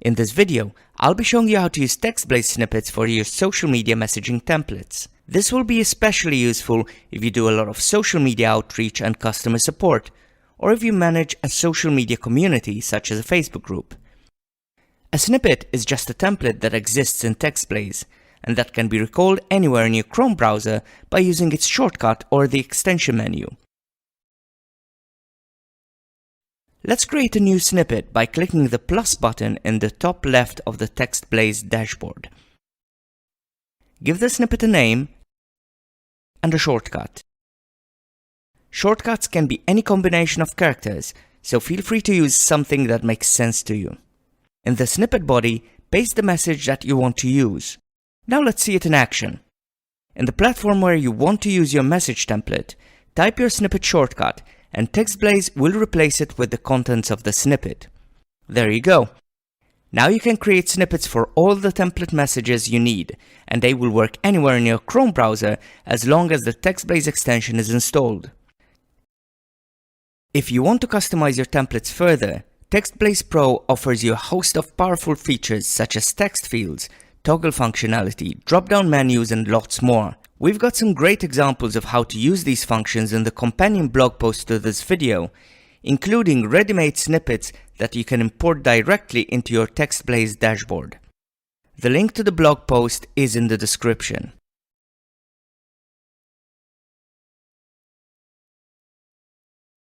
In this video, I'll be showing you how to use TextBlaze snippets for your social media messaging templates. This will be especially useful if you do a lot of social media outreach and customer support, or if you manage a social media community such as a Facebook group. A snippet is just a template that exists in TextBlaze, and that can be recalled anywhere in your Chrome browser by using its shortcut or the extension menu. Let's create a new snippet by clicking the plus button in the top left of the TextBlaze dashboard. Give the snippet a name and a shortcut. Shortcuts can be any combination of characters, so feel free to use something that makes sense to you. In the snippet body, paste the message that you want to use. Now let's see it in action. In the platform where you want to use your message template, type your snippet shortcut, and TextBlaze will replace it with the contents of the snippet. There you go. Now you can create snippets for all the template messages you need, and they will work anywhere in your Chrome browser as long as the TextBlaze extension is installed. If you want to customize your templates further, TextBlaze Pro offers you a host of powerful features such as text fields, toggle functionality, drop-down menus, and lots more. We've got some great examples of how to use these functions in the companion blog post to this video, including ready-made snippets that you can import directly into your TextBlaze dashboard. The link to the blog post is in the description.